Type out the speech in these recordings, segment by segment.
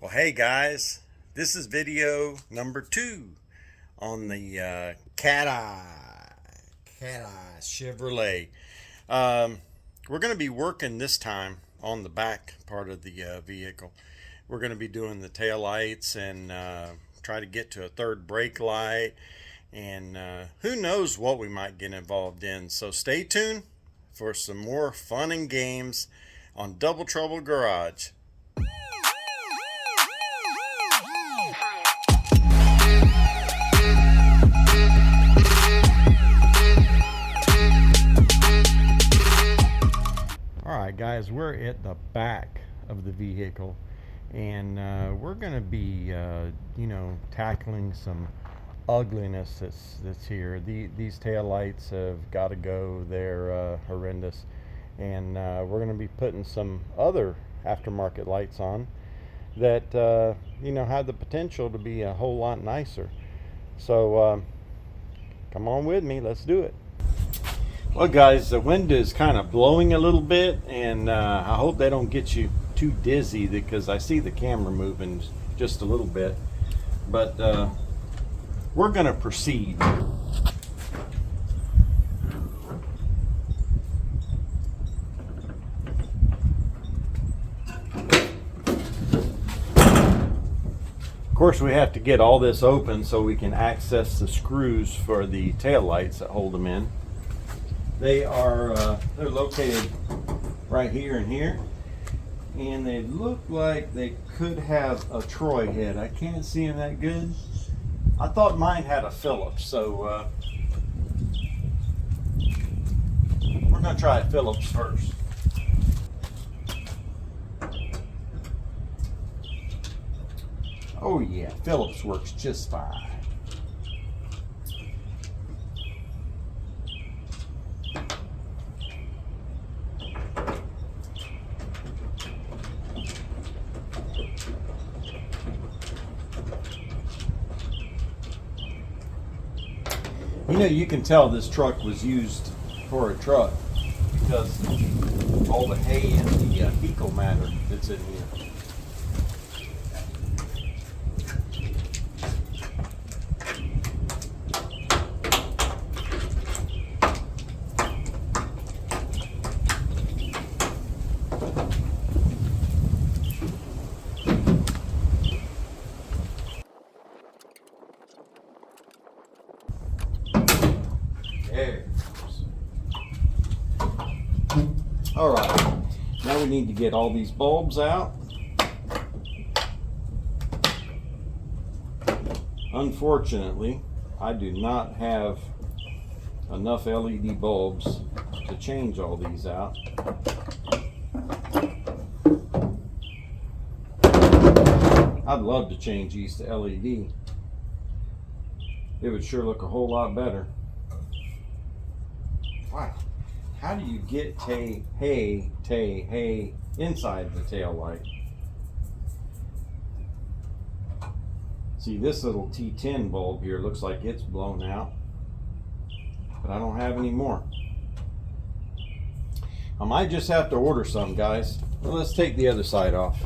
Well, hey guys, this is video number 2 on the Cat Eye Chevrolet. We're going to be working this time on the back part of the vehicle. We're going to be doing the tail lights and try to get to a third brake light, and who knows what we might get involved in. So stay tuned for some more fun and games on Double Trouble Garage. Alright guys, we're at the back of the vehicle, and we're going to be tackling some ugliness that's here. These tail lights have got to go. They're horrendous, and we're going to be putting some other aftermarket lights on that have the potential to be a whole lot nicer. So come on with me, let's do it. Well guys, the wind is kind of blowing a little bit, and I hope they don't get you too dizzy, because I see the camera moving just a little bit, but we're going to proceed. Of course, we have to get all this open so we can access the screws for the tail lights that hold them in. They're located right here and here, and they look like they could have a Troy head. I can't see them that good. I thought mine had a Phillips, so we're going to try a Phillips first. Oh yeah, Phillips works just fine. You can tell this truck was used for a truck because all the hay and the fecal matter that's in here. All right, now we need to get all these bulbs out. Unfortunately, I do not have enough LED bulbs to change all these out. I'd love to change these to LED. It would sure look a whole lot better. Wow. How do you get hay inside the tail light? See, this little T10 bulb here looks like it's blown out, but I don't have any more. I might just have to order some, guys. Well, let's take the other side off.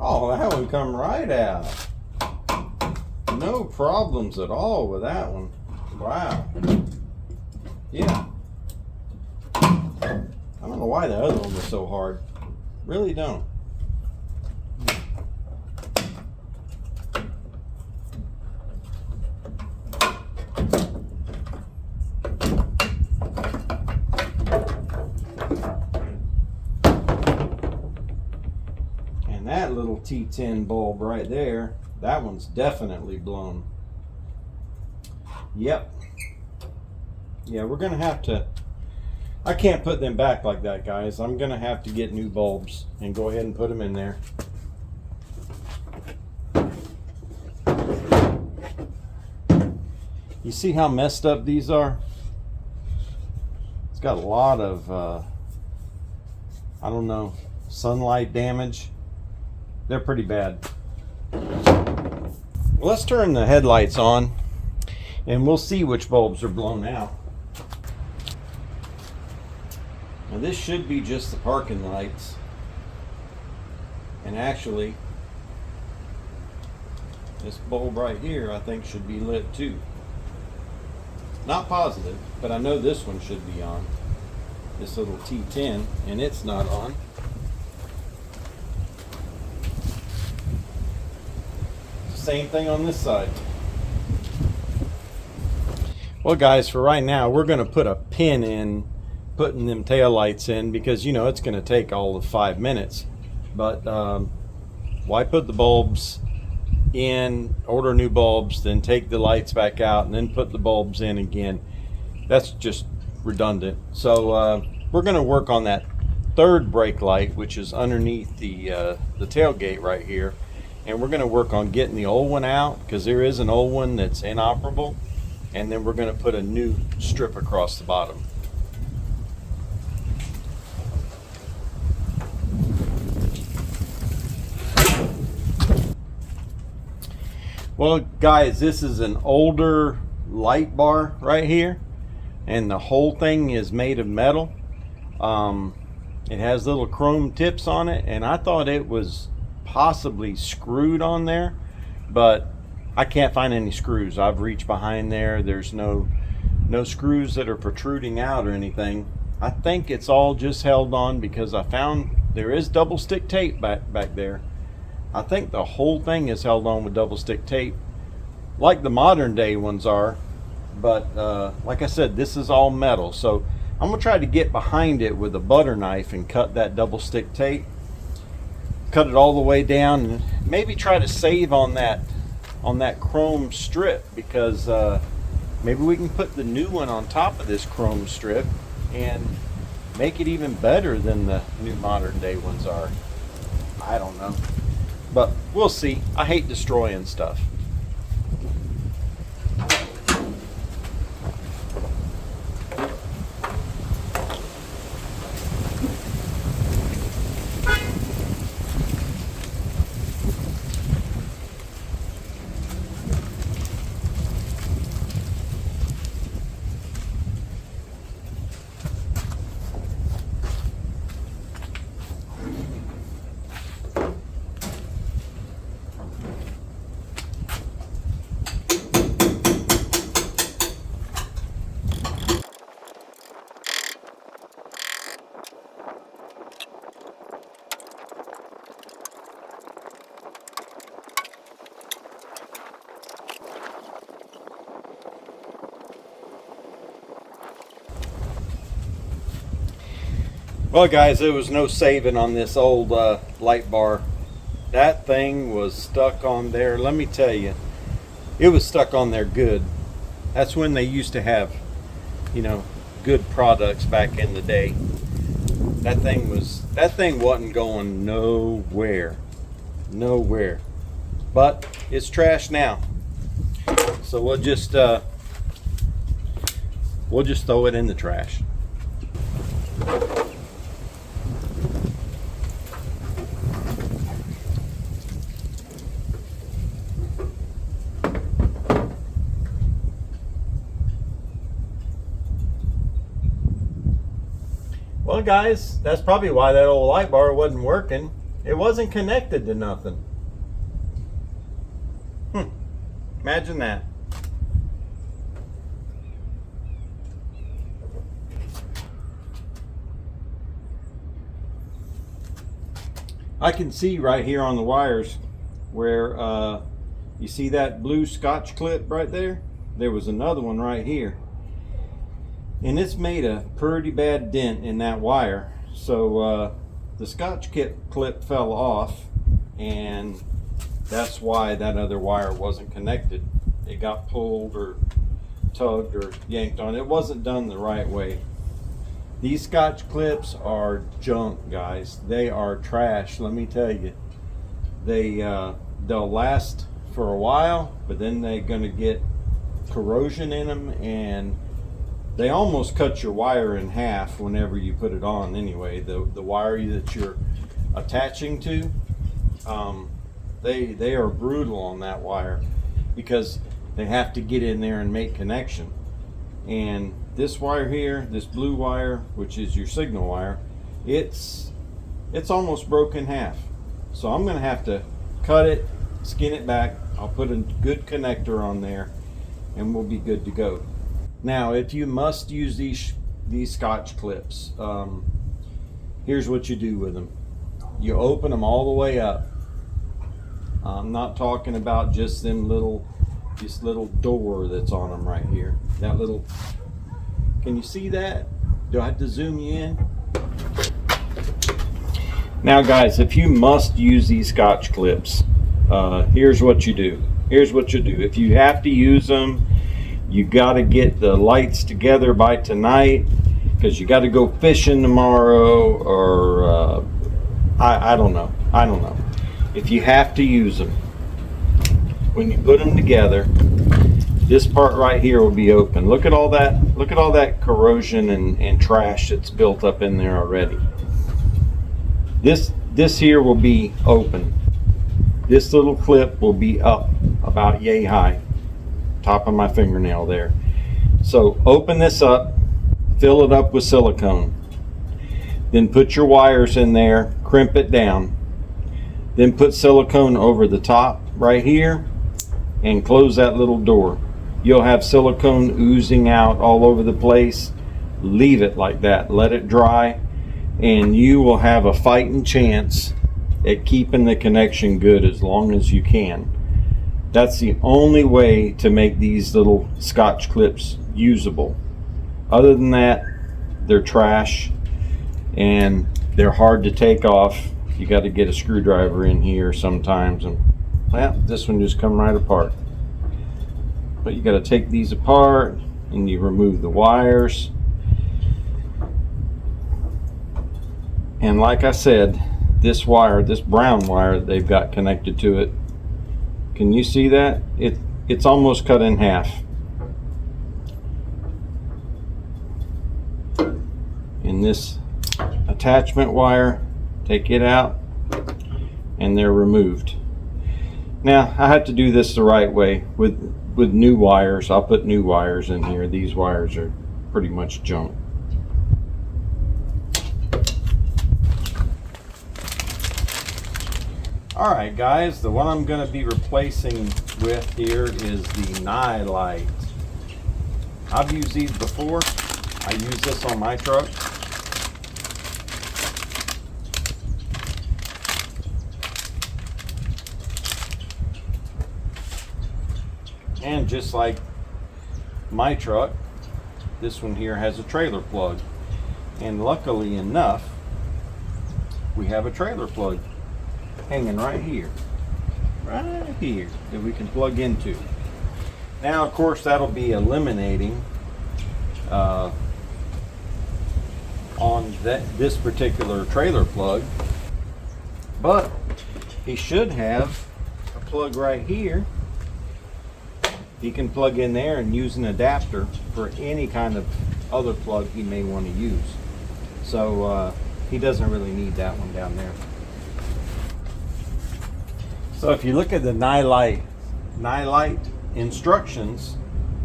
Oh, that one come right out. No problems at all with that one. Wow. Yeah. I don't know why the other one was so hard. Really don't. That little T10 bulb right there, that one's definitely blown. Yep. Yeah, we're gonna have to, I can't put them back like that, guys. I'm gonna have to get new bulbs and go ahead and put them in there. You see how messed up these are? It's got a lot of, I don't know, sunlight damage. They're pretty bad. Well, let's turn the headlights on and we'll see which bulbs are blown out. Now this should be just the parking lights. And actually, this bulb right here I think should be lit too. Not positive, but I know this one should be on. This little T10, and it's not on. Same thing on this side. Well guys, for right now we're going to put a pin in putting them tail lights in, because you know it's going to take all of 5 minutes. But why put the bulbs in, order new bulbs, then take the lights back out and then put the bulbs in again? That's just redundant. So we're going to work on that third brake light, which is underneath the tailgate right here, and we're going to work on getting the old one out, because there is an old one that's inoperable, and then we're going to put a new strip across the bottom. Well guys, this is an older light bar right here, and the whole thing is made of metal. It has little chrome tips on it, and I thought it was possibly screwed on there, but I can't find any screws. I've reached behind there. There's no screws that are protruding out or anything. I think it's all just held on because I found there is double stick tape back there. I think the whole thing is held on with double stick tape, like the modern day ones are. But like I said, this is all metal. So I'm going to try to get behind it with a butter knife and cut that double stick tape. Cut it all the way down, and maybe try to save on that chrome strip, because maybe we can put the new one on top of this chrome strip and make it even better than the new modern day ones are. I don't know. But we'll see. I hate destroying stuff. Well guys, there was no saving on this old light bar. That thing was stuck on there. Let me tell you, it was stuck on there good. That's when they used to have, you know, good products back in the day. That thing wasn't going nowhere. But it's trash now. So we'll just throw it in the trash. Well guys, that's probably why that old light bar wasn't working. It wasn't connected to nothing. Imagine that. I can see right here on the wires where you see that blue Scotch clip right there? There was another one right here. And it's made a pretty bad dent in that wire. So the Scotch clip fell off, and that's why that other wire wasn't connected. It got pulled or tugged or yanked on. It wasn't done the right way. These Scotch clips are junk, guys. They are trash, let me tell you. They'll last for a while, but then they're gonna get corrosion in them, and they almost cut your wire in half whenever you put it on anyway. The wire that you're attaching to, they are brutal on that wire because they have to get in there and make connection. And this wire here, this blue wire, which is your signal wire, it's almost broke in half. So I'm going to have to cut it, skin it back. I'll put a good connector on there and we'll be good to go. Now, if you must use these Scotch clips, here's what you do with them. You open them all the way up. I'm not talking about just this little door that's on them right here. That little, can you see that? Do I have to zoom you in? Now guys, if you must use these Scotch clips, here's what you do. Here's what you do. If you have to use them, you got to get the lights together by tonight because you got to go fishing tomorrow, or I don't know. If you have to use them, when you put them together, this part right here will be open. Look at all that corrosion and trash that's built up in there already. This here will be open. This little clip will be up about yay high, top of my fingernail there. So open this up, fill it up with silicone, then put your wires in there, crimp it down, then put silicone over the top right here and close that little door. You'll have silicone oozing out all over the place. Leave it like that, let it dry, and you will have a fighting chance at keeping the connection good as long as you can. That's the only way to make these little Scotch clips usable. Other than that, they're trash and they're hard to take off. You got to get a screwdriver in here sometimes, and well, this one just come right apart. But you got to take these apart and you remove the wires. And like I said, this wire, this brown wire that they've got connected to it, can you see that? It's almost cut in half. And this attachment wire, take it out and they're removed. Now I have to do this the right way with new wires. I'll put new wires in here. These wires are pretty much junk. Alright guys, the one I'm going to be replacing with here is the Nightlight. I've used these before. I use this on my truck. And just like my truck, this one here has a trailer plug. And luckily enough, we have a trailer plug hanging right here that we can plug into. Now of course that'll be eliminating on this particular trailer plug, but he should have a plug right here. He can plug in there and use an adapter for any kind of other plug he may want to use. So he doesn't really need that one down there. So if you look at the Nightlight instructions,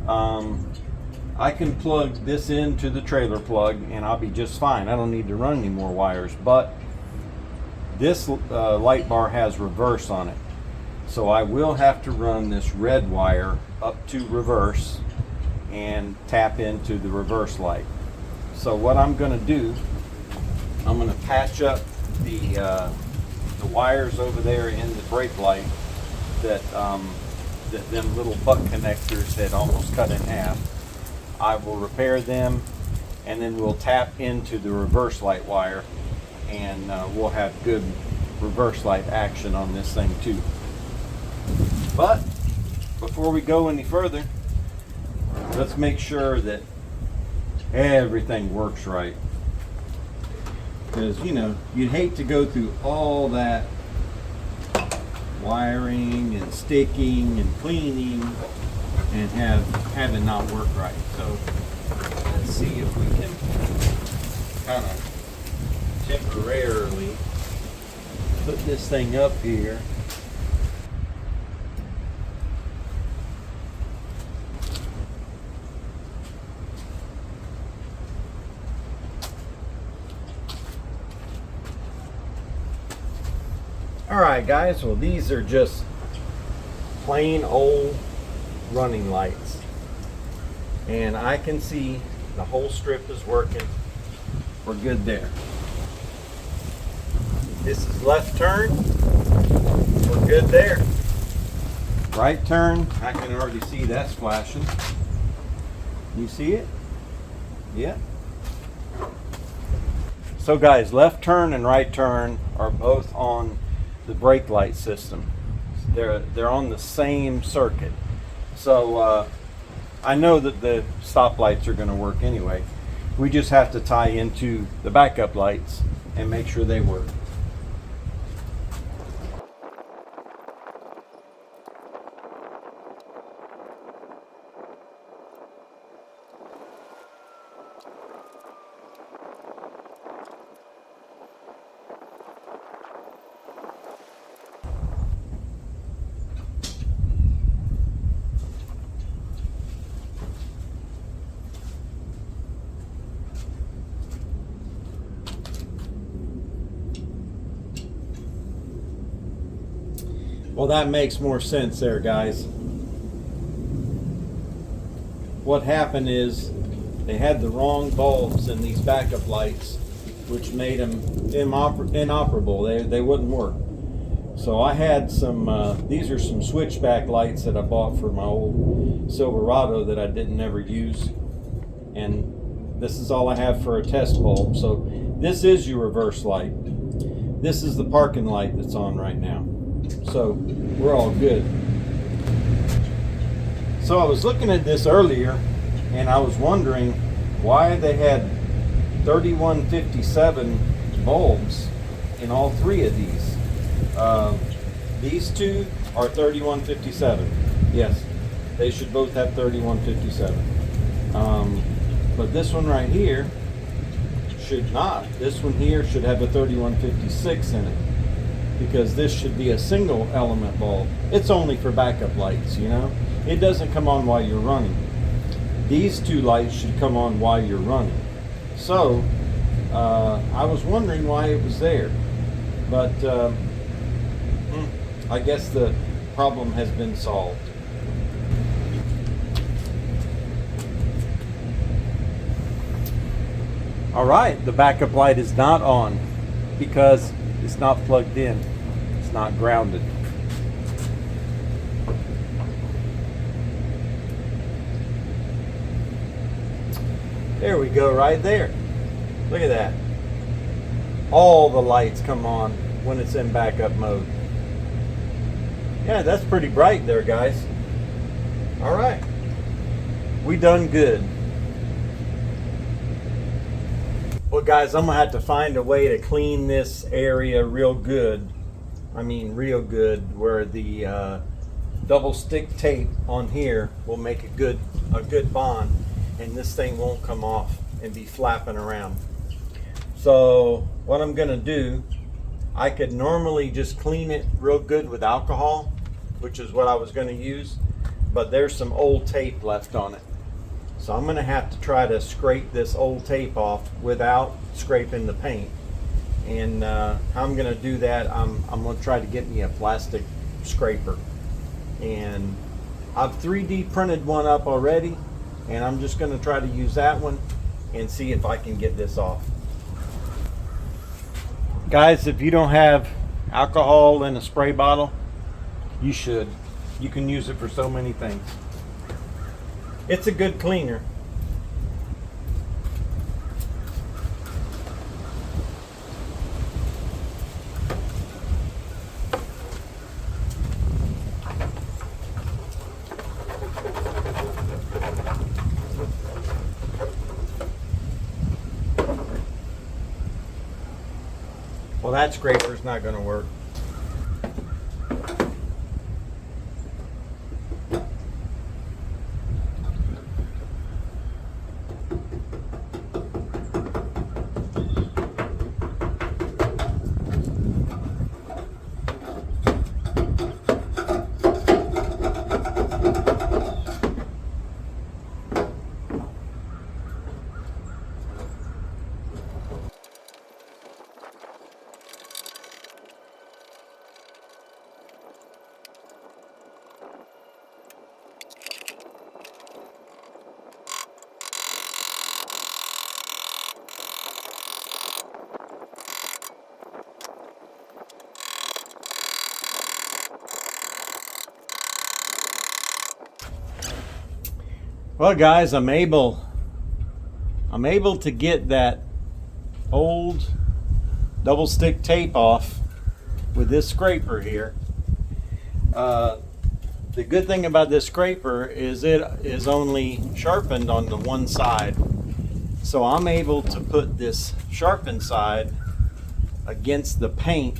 I can plug this into the trailer plug and I'll be just fine. I don't need to run any more wires, but this light bar has reverse on it. So I will have to run this red wire up to reverse and tap into the reverse light. So what I'm going to do, I'm going to patch up the wires over there in the brake light that them little butt connectors that almost cut in half. I will repair them and then we'll tap into the reverse light wire and we'll have good reverse light action on this thing too. But before we go any further, let's make sure that everything works right. Because, you know, you'd hate to go through all that wiring and sticking and cleaning and have it not work right. So let's see if we can kind of temporarily put this thing up here. Alright guys, well these are just plain old running lights, and I can see the whole strip is working. We're good there. This is left turn, we're good there. Right turn, I can already see that's flashing. You see it? Yeah. So guys, left turn and right turn are both on the brake light system. They're on the same circuit. So I know that the stop lights are going to work anyway. We just have to tie into the backup lights and make sure they work. Well, that makes more sense there, guys. What happened is they had the wrong bulbs in these backup lights, which made them inoperable. They wouldn't work. So I had some, these are some switchback lights that I bought for my old Silverado that I didn't ever use. And this is all I have for a test bulb. So this is your reverse light. This is the parking light that's on right now. So we're all good. So I was looking at this earlier and I was wondering why they had 3157 bulbs in all three of these. These two are 3157. Yes, they should both have 3157. But this one right here should not. This one here should have a 3156 in it, because this should be a single element bulb. It's only for backup lights, you know? It doesn't come on while you're running. These two lights should come on while you're running. So, I was wondering why it was there. But, I guess the problem has been solved. All right, the backup light is not on because it's not plugged in. It's not grounded. There we go, right there. Look at that. All the lights come on when it's in backup mode. Yeah, that's pretty bright there, guys. All right. We done good. Well, guys, I'm gonna have to find a way to clean this area real good. I mean, real good, where the double stick tape on here will make a good bond, and this thing won't come off and be flapping around. So what I'm gonna do, I could normally just clean it real good with alcohol, which is what I was gonna use, but there's some old tape left on it. So I'm gonna have to try to scrape this old tape off without scraping the paint. And how I'm gonna do that, I'm gonna try to get me a plastic scraper. And I've 3D printed one up already, and I'm just gonna try to use that one and see if I can get this off. Guys, if you don't have alcohol in a spray bottle, you should. You can use it for so many things. It's a good cleaner. Well, that scraper's not going to work. Well, guys, I'm able to get that old double stick tape off with this scraper here. The good thing about this scraper is it is only sharpened on the one side. So I'm able to put this sharpened side against the paint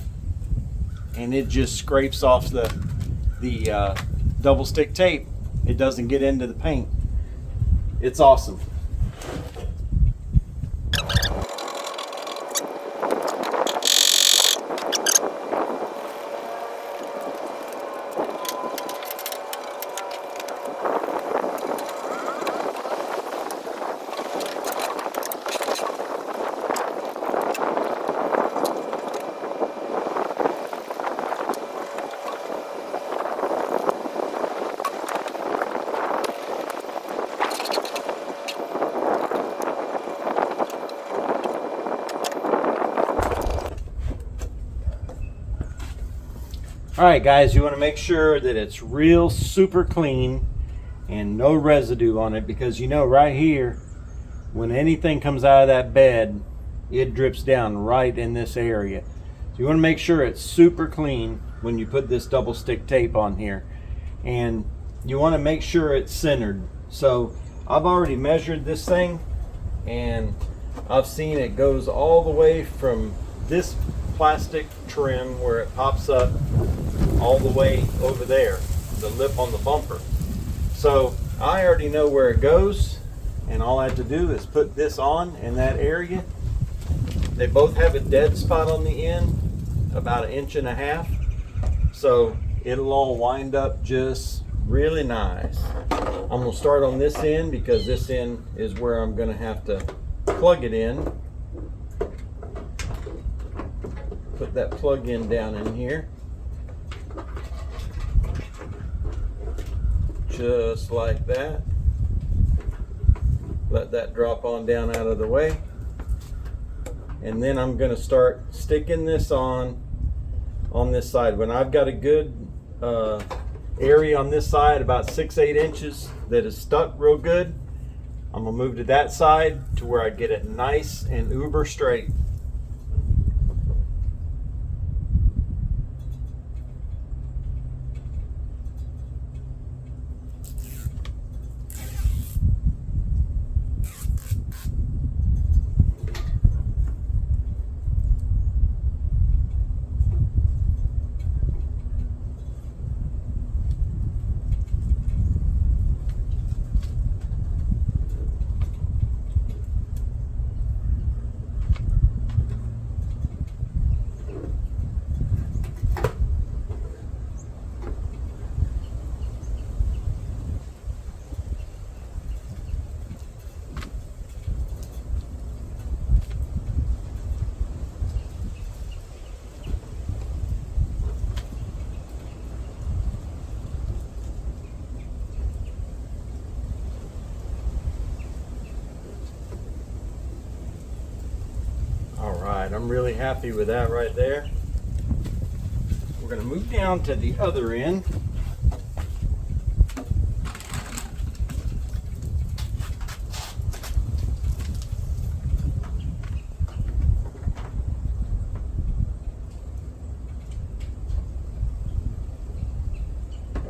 and it just scrapes off the double stick tape. It doesn't get into the paint. It's awesome. Alright guys, you want to make sure that it's real super clean and no residue on it, because you know right here, when anything comes out of that bed, it drips down right in this area. So you want to make sure it's super clean when you put this double stick tape on here. And you want to make sure it's centered. So I've already measured this thing and I've seen it goes all the way from this plastic trim where it pops up all the way over there, the lip on the bumper. So I already know where it goes, and all I have to do is put this on in that area. They both have a dead spot on the end, about 1.5 inches, so it'll all wind up just really nice. I'm going to start on this end because this end is where I'm going to have to plug it in. Put that plug in down in here. Just like that. Let that drop on down out of the way. And then I'm going to start sticking this on this side. When I've got a good area on this side, about 6-8 inches, that is stuck real good, I'm going to move to that side to where I get it nice and uber straight. I'm really happy with that right there. We're going to move down to the other end.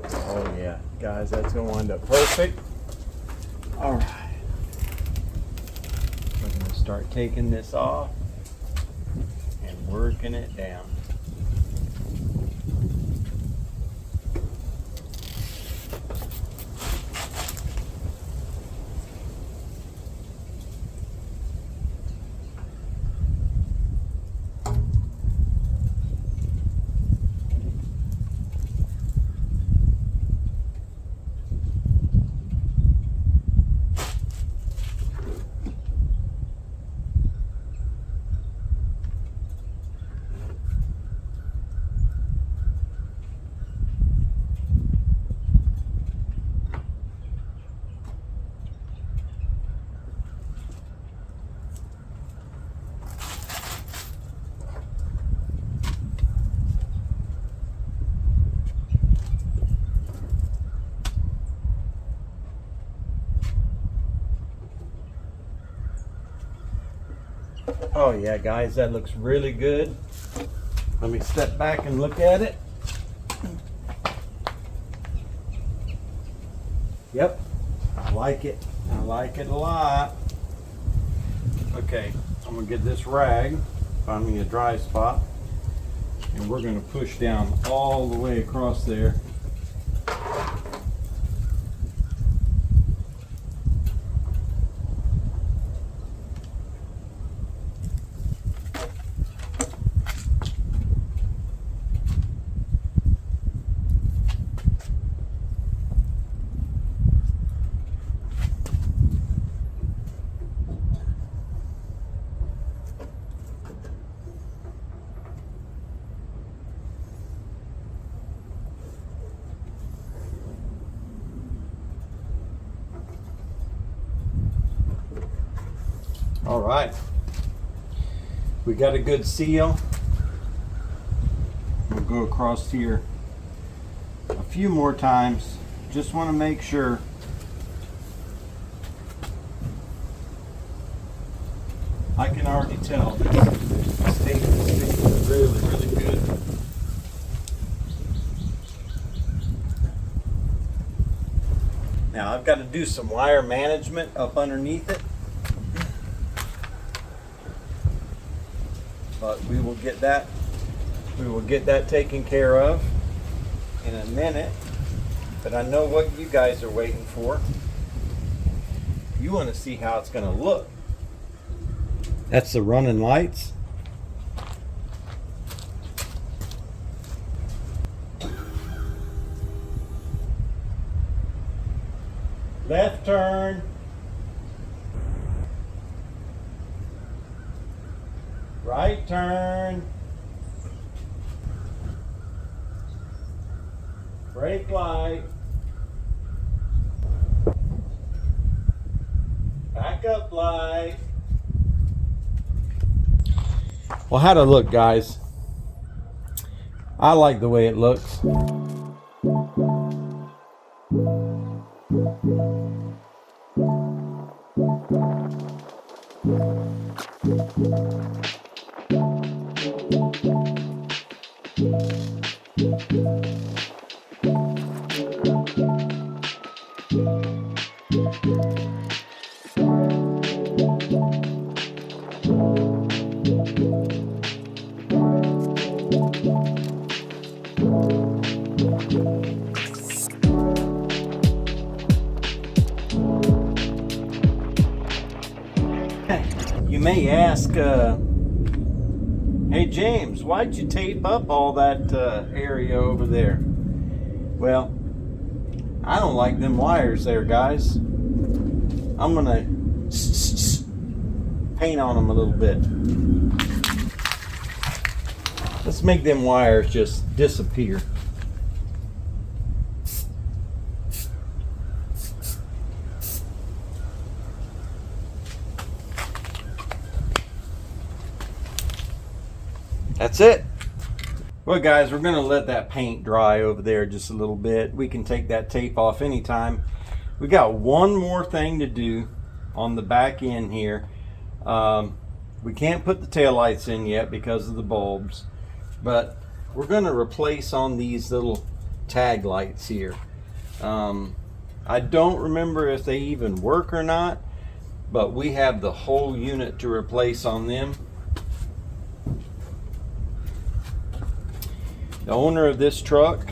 Oh yeah, guys, that's going to wind up perfect. All right. We're going to start taking this off and working it down. Oh yeah, guys, that looks really good. Let me step back and look at it. Yep, I like it. I like it a lot. Okay, I'm gonna get this rag, find me a dry spot, and we're gonna push down all the way across there. All right, we got a good seal. We'll go across here a few more times. Just want to make sure. I can already tell this tape is sticking really, really good. Now I've got to do some wire management up underneath it. But we will get that taken care of in a minute. But I know what you guys are waiting for. You want to see how it's going to look. That's the running lights. Left turn. Right turn. Brake light. Backup light. Well, how'd it look, guys? I like the way it looks. You may ask, hey James, why'd you tape up all that area over there? Well, I don't like them wires there, guys. I'm gonna paint on them a little bit. Let's make them wires just disappear. That's it. Well, guys, we're going to let that paint dry over there just a little bit. We can take that tape off anytime. We got one more thing to do on the back end here. We can't put the taillights in yet because of the bulbs, but we're going to replace on these little tag lights here. I don't remember if they even work or not, but we have the whole unit to replace on them. The owner of this truck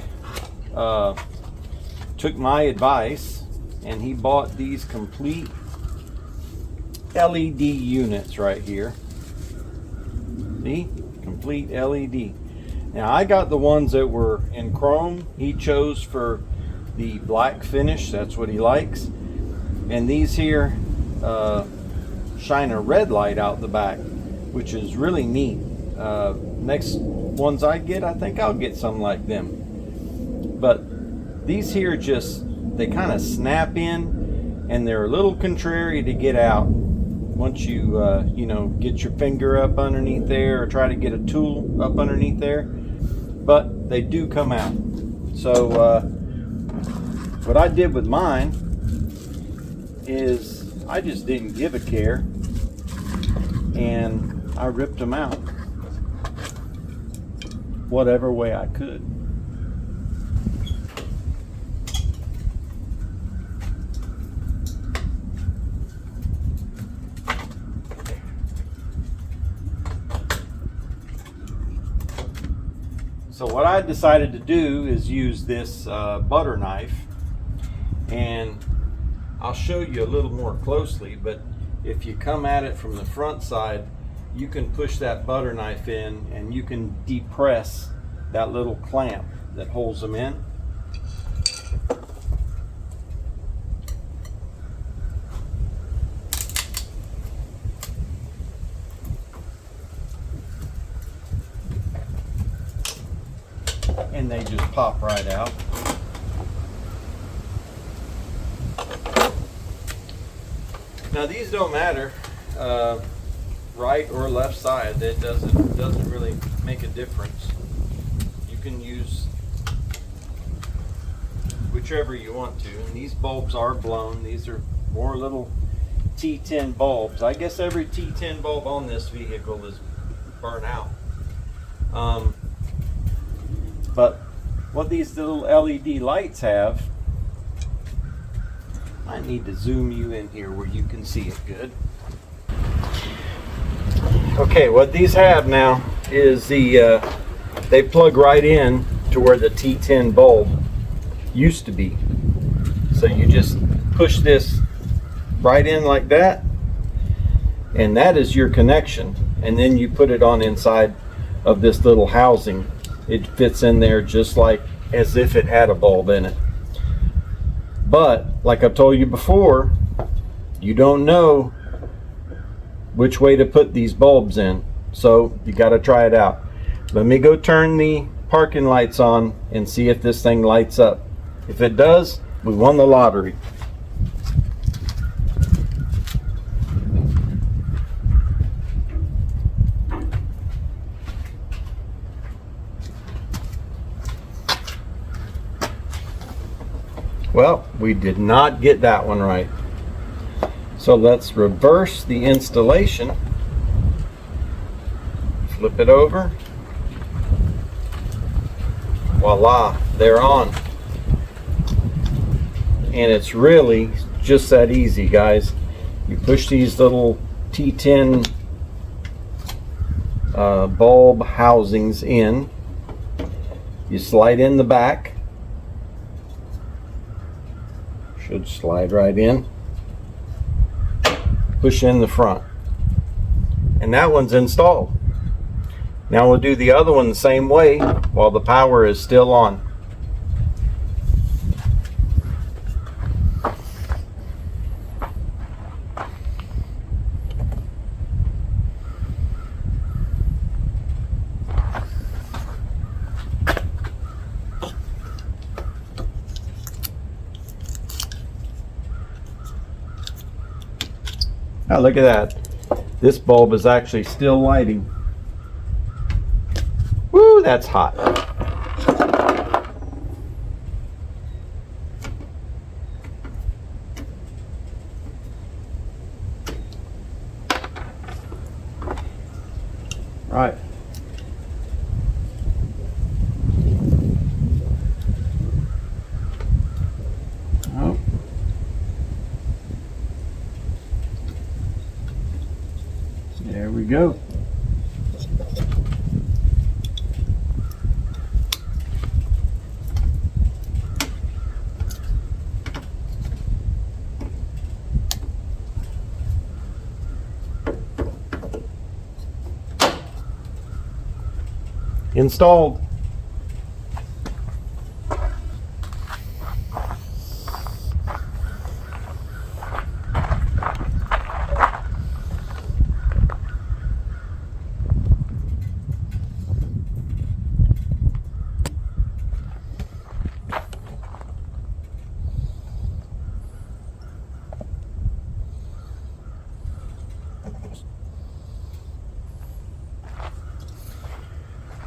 took my advice and he bought these complete LED units right here. See? Complete LED. Now I got the ones that were in chrome. He chose for the black finish. That's what he likes. And these here shine a red light out the back, which is really neat. Next ones I get, I think I'll get some like them. But these here just, they kind of snap in and they're a little contrary to get out once you you know, get your finger up underneath there or try to get a tool up underneath there, but they do come out. So what I did with mine is I just didn't give a care and I ripped them out whatever way I could. So what I decided to do is use this butter knife, and I'll show you a little more closely, but if you come at it from the front side, you can push that butter knife in and you can depress that little clamp that holds them in. And they just pop right out. Now these don't matter, right or left side. It doesn't really make a difference. You can use whichever you want to. And these bulbs are blown. These are more little T10 bulbs. I guess every T10 bulb on this vehicle is burnt out. But what these little LED lights have, I need to zoom you in here where you can see it good. Okay, what these have now is they plug right in to where the T10 bulb used to be. So you just push this right in like that, and that is your connection. And then you put it on inside of this little housing. It fits in there just like as if it had a bulb in it. But like I've told you before, you don't know which way to put these bulbs in, so you got to try it out. Let me go turn the parking lights on and see if this thing lights up. If it does, we won the lottery. Well, we did not get that one right. So let's reverse the installation. Flip it over. Voila, they're on. And it's really just that easy, guys. You push these little T10 bulb housings in. You slide in the back. Should slide right in. Push in the front. And that one's installed. Now we'll do the other one the same way while the power is still on. Now look at that. This bulb is actually still lighting. Woo, that's hot. Right. Oh. There we go. Installed.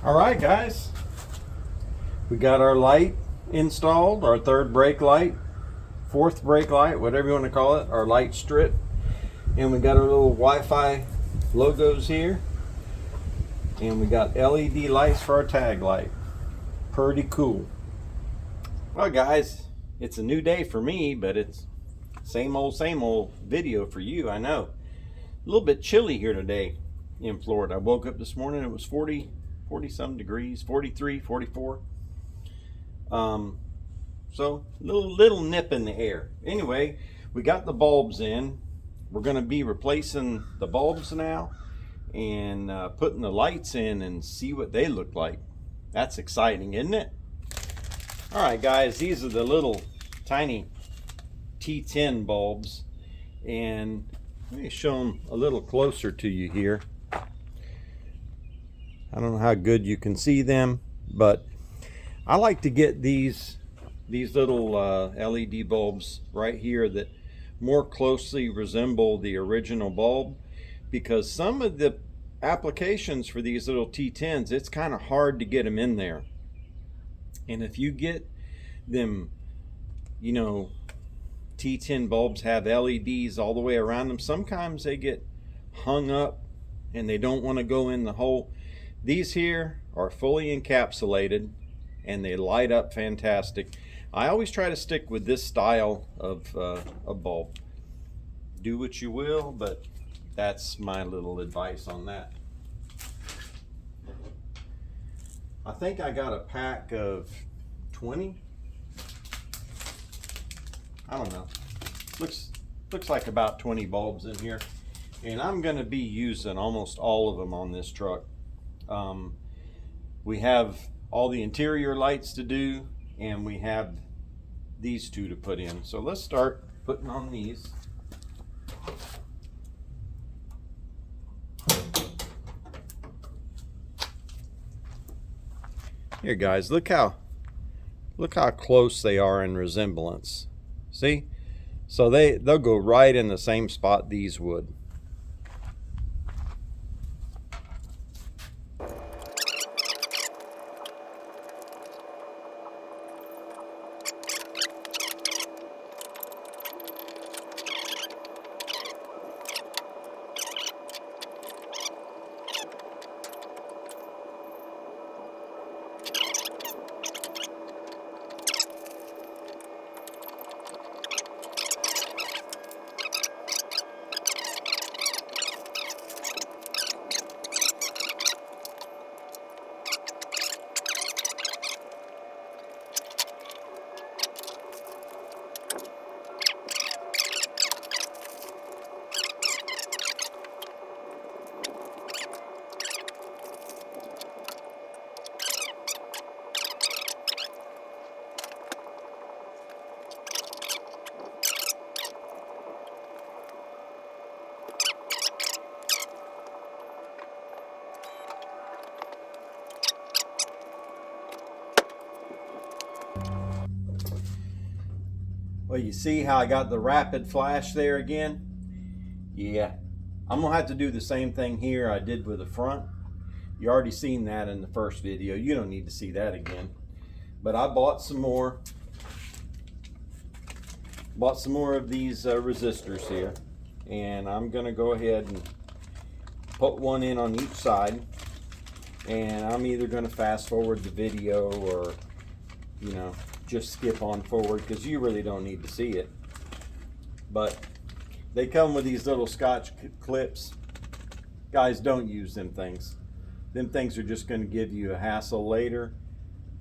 Alright guys, we got our light installed, our third brake light, fourth brake light, whatever you want to call it, our light strip, and we got our little Wi-Fi logos here, and we got LED lights for our tag light. Pretty cool. Well guys, it's a new day for me, but it's same old video for you. I know. A little bit chilly here today in Florida. I woke up this morning, it was 40 some degrees, 43, 44. So little nip in the air. Anyway, we got the bulbs in. We're going to be replacing the bulbs now and putting the lights in and see what they look like. That's exciting, isn't it? All right, guys, these are the little tiny T10 bulbs, and let me show them a little closer to you here. I don't know how good you can see them, but I like to get these little LED bulbs right here that more closely resemble the original bulb, because some of the applications for these little T10s, it's kind of hard to get them in there. And if you get them, you know, T10 bulbs have LEDs all the way around them, sometimes they get hung up and they don't want to go in the hole. These here are fully encapsulated and they light up fantastic. I always try to stick with this style of a bulb. Do what you will, but that's my little advice on that. I think I got a pack of 20. I don't know. Looks like about 20 bulbs in here. And I'm going to be using almost all of them on this truck. We have all the interior lights to do, and we have these two to put in. So let's start putting on these. Here guys, look how close they are in resemblance. See? So they'll go right in the same spot these would. Well, you see how I got the rapid flash there again? Yeah, I'm gonna have to do the same thing here I did with the front. You already seen that in the first video. You don't need to see that again. But I bought some more. Bought some more of these resistors here. And I'm gonna go ahead and put one in on each side. And I'm either gonna fast forward the video or, you know, just skip on forward because you really don't need to see it. But they come with these little Scotch clips. Guys, don't use them things. Them things are just going to give you a hassle later.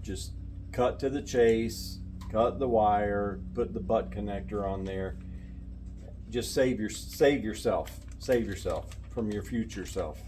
Just cut to the chase, cut the wire, put the butt connector on there. Just save yourself from your future self.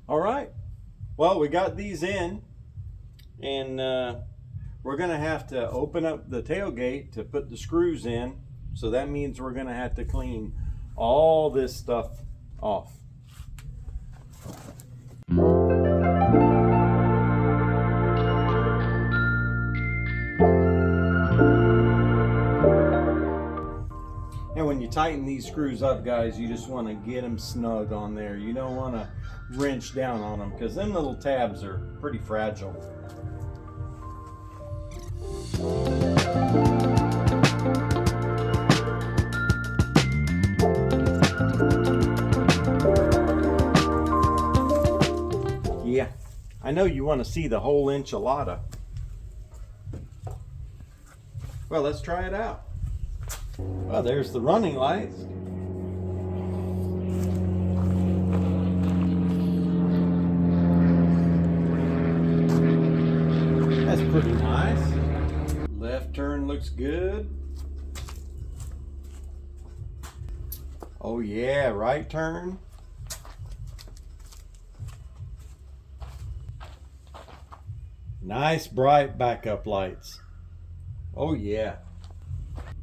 All right, well, we got these in, and we're gonna have to open up the tailgate to put the screws in. So that means we're gonna have to clean all this stuff off. And when you tighten these screws up, guys, you just want to get them snug on there. You don't want to wrench down on them because them little tabs are pretty fragile. Yeah, I know you want to see the whole enchilada. Well, let's try it out. Well, there's the running lights. That's pretty nice. Left turn looks good. Oh yeah, right turn. Nice bright backup lights. Oh yeah.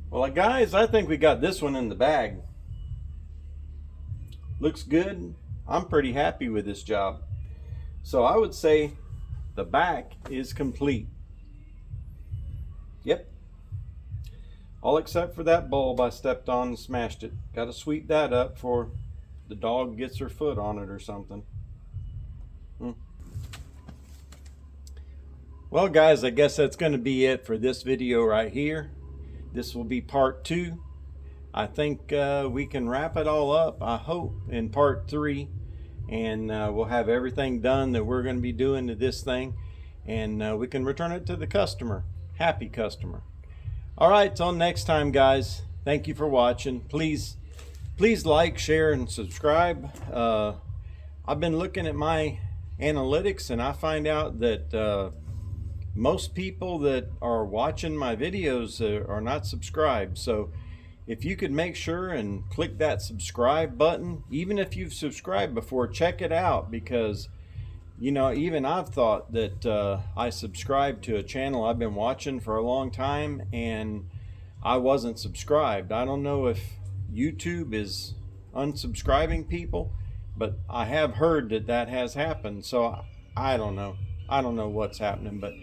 Well, guys, I think we got this one in the bag. Looks good. I'm pretty happy with this job. So I would say the back is complete. Yep. All except for that bulb I stepped on and smashed it. Got to sweep that up before the dog gets her foot on it or something. Well, guys, I guess that's going to be it for this video right here. This will be part 2. I think we can wrap it all up, I hope, in part 3. And we'll have everything done that we're going to be doing to this thing. And we can return it to the customer. Happy customer. All right, till next time, guys. Thank you for watching. Please like, share, and subscribe. I've been looking at my analytics, and I find out that most people that are watching my videos are not subscribed. So if you could make sure and click that subscribe button, even if you've subscribed before, check it out, because you know, even I've thought that I subscribed to a channel I've been watching for a long time, and I wasn't subscribed. I don't know if YouTube is unsubscribing people, but I have heard that that has happened. So I don't know. I don't know what's happening, but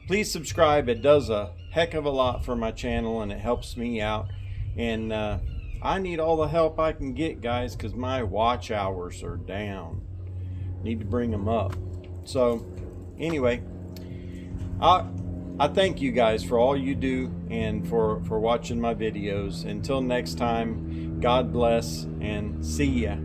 please subscribe. It does a heck of a lot for my channel and it helps me out. And I need all the help I can get, guys, because my watch hours are down. Need to bring them up. So anyway, I thank you guys for all you do and for watching my videos. Until next time, God bless and see ya.